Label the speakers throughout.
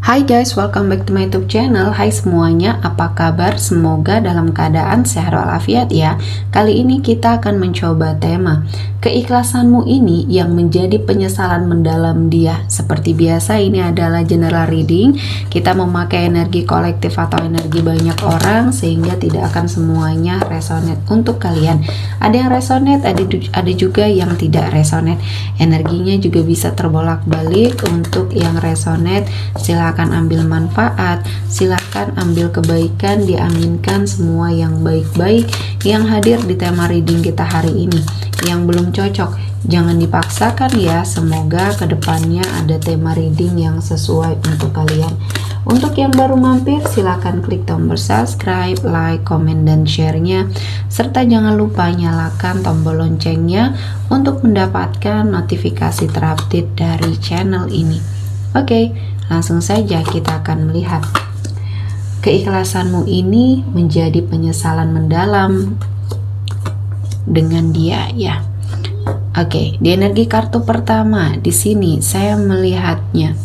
Speaker 1: Hai guys, welcome back to my YouTube channel. Hai semuanya, apa kabar? Semoga dalam keadaan sehat walafiat ya. Kali ini kita akan mencoba tema keikhlasanmu ini yang menjadi penyesalan mendalam dia. Seperti biasa, ini adalah general reading. Kita memakai energi kolektif atau energi banyak orang sehingga tidak akan semuanya resonate untuk kalian. Ada yang resonate, ada juga yang tidak resonate. Energinya juga bisa terbolak-balik. Untuk yang resonate, silahkan ambil manfaat, silahkan ambil kebaikan, diaminkan semua yang baik-baik yang hadir di tema reading kita hari ini. Yang belum cocok, jangan dipaksakan ya. Semoga kedepannya ada tema reading yang sesuai untuk kalian. Untuk yang baru mampir, silahkan klik tombol subscribe, like, komen, dan share-nya, serta jangan lupa nyalakan tombol loncengnya untuk mendapatkan notifikasi terupdate dari channel ini. Oke, langsung saja kita akan melihat keikhlasanmu ini menjadi penyesalan mendalam dengan dia ya. Oke, di energi kartu pertama di sini saya melihatnya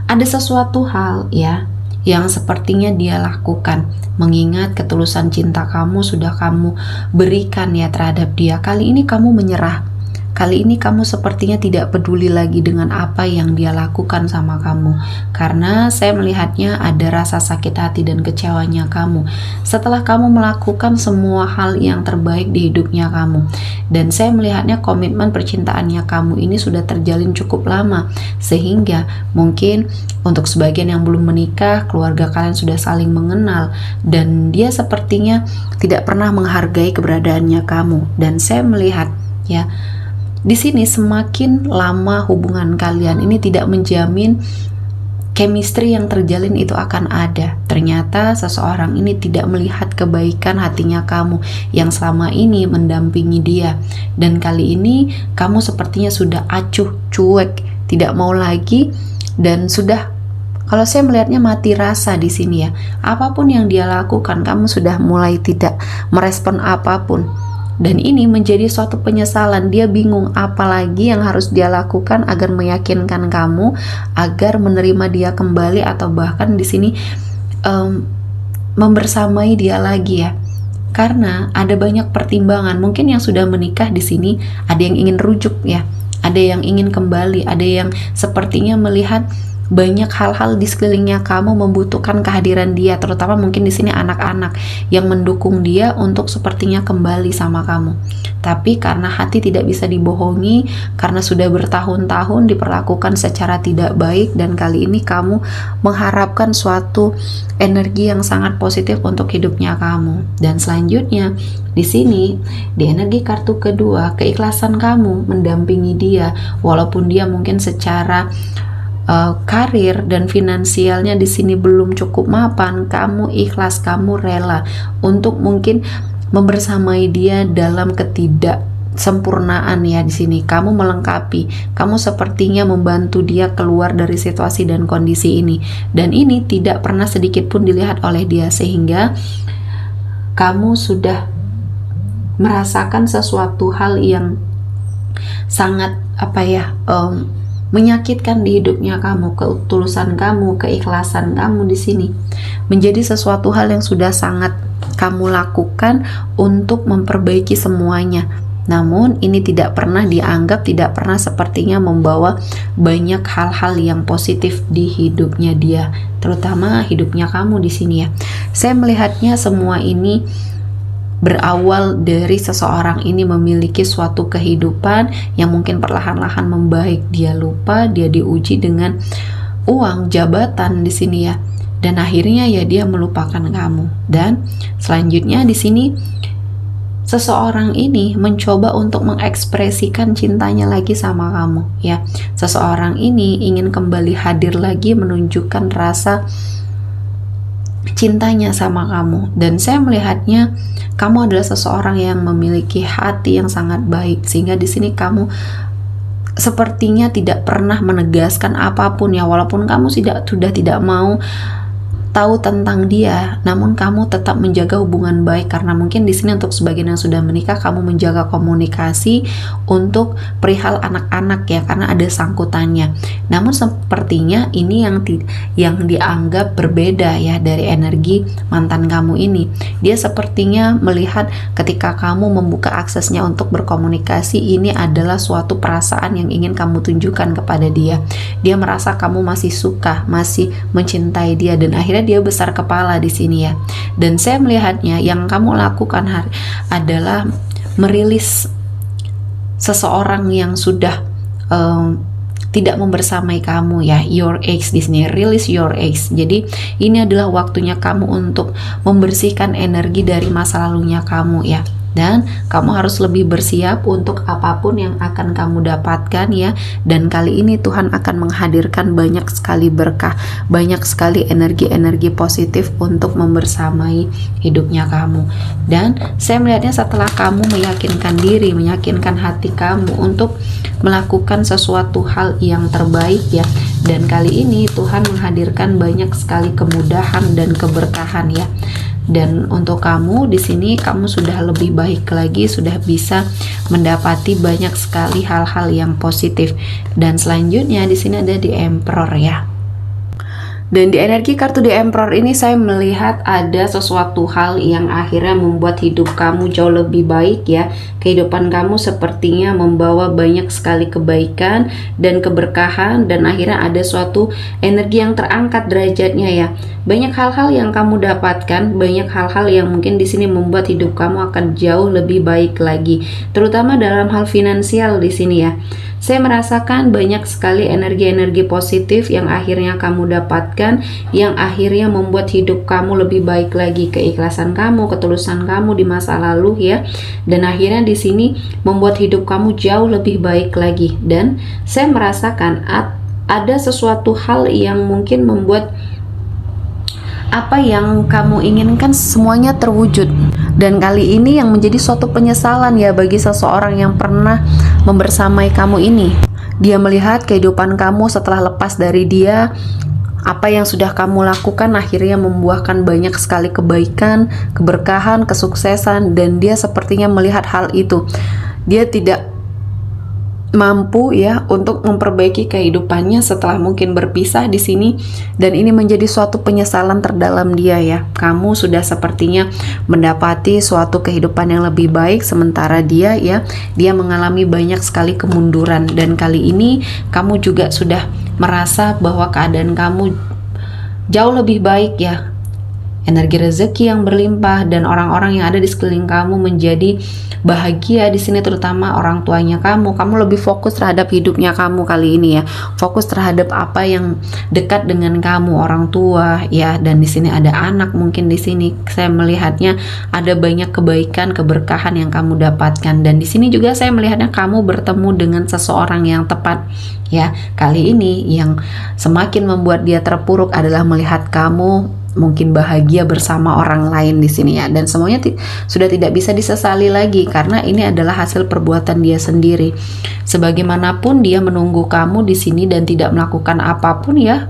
Speaker 1: ada sesuatu hal ya yang sepertinya dia lakukan, mengingat ketulusan cinta kamu sudah kamu berikan ya terhadap dia. Kali ini kamu menyerah. Kali ini kamu sepertinya tidak peduli lagi dengan apa yang dia lakukan sama kamu. Karena saya melihatnya ada rasa sakit hati dan kecewanya kamu setelah kamu melakukan semua hal yang terbaik di hidupnya kamu. Dan saya melihatnya komitmen percintaannya kamu ini sudah terjalin cukup lama, sehingga mungkin untuk sebagian yang belum menikah, keluarga kalian sudah saling mengenal, dan dia sepertinya tidak pernah menghargai keberadaannya kamu. Dan saya melihat ya, di sini semakin lama hubungan kalian ini tidak menjamin chemistry yang terjalin itu akan ada. Ternyata seseorang ini tidak melihat kebaikan hatinya kamu yang selama ini mendampingi dia. Dan kali ini kamu sepertinya sudah acuh, cuek, tidak mau lagi, dan sudah, kalau saya melihatnya mati rasa di sini ya. Apapun yang dia lakukan, kamu sudah mulai tidak merespon apapun. Dan ini menjadi suatu penyesalan. Dia bingung apa lagi yang harus dia lakukan agar meyakinkan kamu agar menerima dia kembali, atau bahkan di sini membersamai dia lagi ya. Karena ada banyak pertimbangan. Mungkin yang sudah menikah di sini ada yang ingin rujuk ya, ada yang ingin kembali, ada yang sepertinya melihat banyak hal-hal di sekelilingnya kamu membutuhkan kehadiran dia, terutama mungkin di sini anak-anak yang mendukung dia untuk sepertinya kembali sama kamu. Tapi karena hati tidak bisa dibohongi, karena sudah bertahun-tahun diperlakukan secara tidak baik, dan kali ini kamu mengharapkan suatu energi yang sangat positif untuk hidupnya kamu. Dan selanjutnya di sini di energi kartu kedua, keikhlasan kamu mendampingi dia walaupun dia mungkin secara karir dan finansialnya di sini belum cukup mapan. Kamu ikhlas, kamu rela untuk mungkin membersamai dia dalam ketidaksempurnaan ya. Di sini kamu melengkapi, kamu sepertinya membantu dia keluar dari situasi dan kondisi ini, dan ini tidak pernah sedikit pun dilihat oleh dia, sehingga kamu sudah merasakan sesuatu hal yang sangat menyakitkan di hidupnya kamu. Ketulusan kamu, keikhlasan kamu di sini menjadi sesuatu hal yang sudah sangat kamu lakukan untuk memperbaiki semuanya. Namun ini tidak pernah dianggap, tidak pernah sepertinya membawa banyak hal-hal yang positif di hidupnya dia, terutama hidupnya kamu di sini ya. Saya melihatnya semua ini berawal dari seseorang ini memiliki suatu kehidupan yang mungkin perlahan-lahan membaik. Dia lupa, dia diuji dengan uang, jabatan di sini ya, dan akhirnya ya dia melupakan kamu. Dan selanjutnya di sini seseorang ini mencoba untuk mengekspresikan cintanya lagi sama kamu ya. Seseorang ini ingin kembali hadir lagi, menunjukkan rasa cintanya sama kamu. Dan saya melihatnya kamu adalah seseorang yang memiliki hati yang sangat baik, sehingga di sini kamu sepertinya tidak pernah menegaskan apapun ya, walaupun kamu sudah tidak mau tahu tentang dia, namun kamu tetap menjaga hubungan baik, karena mungkin di sini untuk sebagian yang sudah menikah, kamu menjaga komunikasi untuk perihal anak-anak ya, karena ada sangkutannya. Namun sepertinya ini yang dianggap berbeda ya dari energi mantan kamu ini. Dia sepertinya melihat ketika kamu membuka aksesnya untuk berkomunikasi, ini adalah suatu perasaan yang ingin kamu tunjukkan kepada dia. Dia merasa kamu masih suka, masih mencintai dia, dan akhirnya dia besar kepala di sini ya. Dan saya melihatnya yang kamu lakukan adalah merilis seseorang yang sudah tidak membersamai kamu ya, your ex di sini, release your ex. Jadi ini adalah waktunya kamu untuk membersihkan energi dari masa lalunya kamu ya. Dan kamu harus lebih bersiap untuk apapun yang akan kamu dapatkan ya. Dan kali ini Tuhan akan menghadirkan banyak sekali berkah, banyak sekali energi-energi positif untuk membersamai hidupnya kamu. Dan saya melihatnya setelah kamu meyakinkan diri, meyakinkan hati kamu untuk melakukan sesuatu hal yang terbaik ya. Dan kali ini Tuhan menghadirkan banyak sekali kemudahan dan keberkahan ya. Dan untuk kamu di sini, kamu sudah lebih baik lagi, sudah bisa mendapati banyak sekali hal-hal yang positif. Dan selanjutnya di sini ada di Emperor ya. Dan di energi kartu di Emperor ini saya melihat ada sesuatu hal yang akhirnya membuat hidup kamu jauh lebih baik ya. Kehidupan kamu sepertinya membawa banyak sekali kebaikan dan keberkahan, dan akhirnya ada suatu energi yang terangkat derajatnya ya. Banyak hal-hal yang kamu dapatkan, banyak hal-hal yang mungkin di sini membuat hidup kamu akan jauh lebih baik lagi, terutama dalam hal finansial di sini ya. Saya merasakan banyak sekali energi-energi positif yang akhirnya kamu dapatkan, yang akhirnya membuat hidup kamu lebih baik lagi. Keikhlasan kamu, ketulusan kamu di masa lalu ya, dan akhirnya di sini membuat hidup kamu jauh lebih baik lagi. Dan saya merasakan ada sesuatu hal yang mungkin membuat apa yang kamu inginkan semuanya terwujud. Dan kali ini yang menjadi suatu penyesalan ya bagi seseorang yang pernah membersamai kamu ini. Dia melihat kehidupan kamu setelah lepas dari dia, apa yang sudah kamu lakukan akhirnya membuahkan banyak sekali kebaikan, keberkahan, kesuksesan, dan dia sepertinya melihat hal itu. Dia tidak mampu ya untuk memperbaiki kehidupannya setelah mungkin berpisah di sini, dan ini menjadi suatu penyesalan terdalam dia ya. Kamu sudah sepertinya mendapati suatu kehidupan yang lebih baik, sementara dia mengalami banyak sekali kemunduran. Dan kali ini kamu juga sudah merasa bahwa keadaan kamu jauh lebih baik ya. Energi rezeki yang berlimpah dan orang-orang yang ada di sekeliling kamu menjadi bahagia di sini, terutama orang tuanya kamu. Kamu lebih fokus terhadap hidupnya kamu kali ini ya. Fokus terhadap apa yang dekat dengan kamu, orang tua ya. Dan di sini ada anak, mungkin di sini saya melihatnya ada banyak kebaikan, keberkahan yang kamu dapatkan. Dan di sini juga saya melihatnya kamu bertemu dengan seseorang yang tepat ya. Kali ini yang semakin membuat dia terpuruk adalah melihat kamu mungkin bahagia bersama orang lain di sini ya. Dan semuanya sudah tidak bisa disesali lagi, karena ini adalah hasil perbuatan dia sendiri. Sebagaimanapun dia menunggu kamu di sini dan tidak melakukan apapun ya,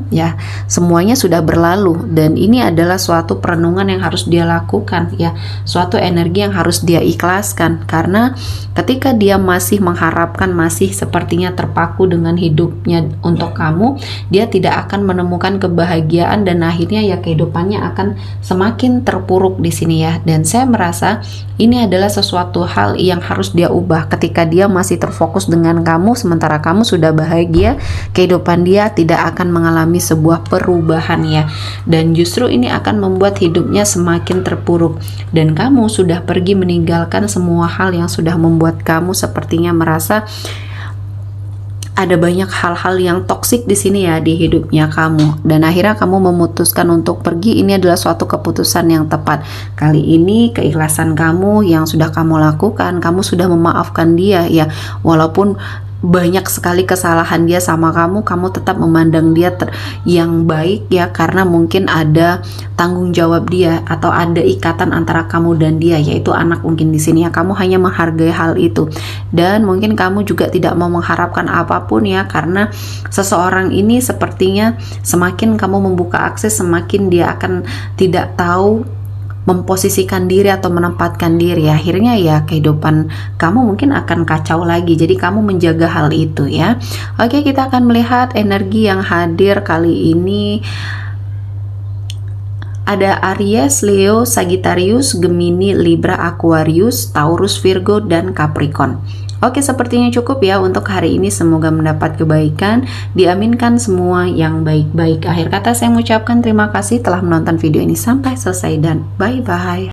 Speaker 1: semuanya sudah berlalu. Dan ini adalah suatu perenungan yang harus dia lakukan ya, suatu energi yang harus dia ikhlaskan, karena ketika dia masih mengharapkan, masih sepertinya terpaku dengan hidupnya untuk kamu, dia tidak akan menemukan kebahagiaan, dan akhirnya ya kehidupannya akan semakin terpuruk di sini ya. Dan saya merasa ini adalah sesuatu hal yang harus dia ubah. Ketika dia masih terfokus dengan kamu, sementara kamu sudah bahagia, kehidupan dia tidak akan mengalami sebuah perubahan ya. Dan justru ini akan membuat hidupnya semakin terpuruk. Dan kamu sudah pergi meninggalkan semua hal yang sudah membuat kamu sepertinya merasa ada banyak hal-hal yang toksik di sini ya di hidupnya kamu, dan akhirnya kamu memutuskan untuk pergi. Ini adalah suatu keputusan yang tepat. Kali ini keikhlasan kamu yang sudah kamu lakukan, kamu sudah memaafkan dia ya, walaupun banyak sekali kesalahan dia sama kamu, kamu tetap memandang dia yang baik ya, karena mungkin ada tanggung jawab dia atau ada ikatan antara kamu dan dia, yaitu anak mungkin di sini ya. Kamu hanya menghargai hal itu, dan mungkin kamu juga tidak mau mengharapkan apapun ya, karena seseorang ini sepertinya semakin kamu membuka akses, semakin dia akan tidak tahu memposisikan diri atau menempatkan diri. Akhirnya ya kehidupan kamu mungkin akan kacau lagi. Jadi kamu menjaga hal itu ya. Oke, kita akan melihat energi yang hadir kali ini. Ada Aries, Leo, Sagittarius, Gemini, Libra, Aquarius, Taurus, Virgo, dan Capricorn. Oke, sepertinya cukup ya untuk hari ini. Semoga mendapat kebaikan, diaminkan semua yang baik-baik. Akhir kata saya mengucapkan terima kasih telah menonton video ini sampai selesai dan bye-bye.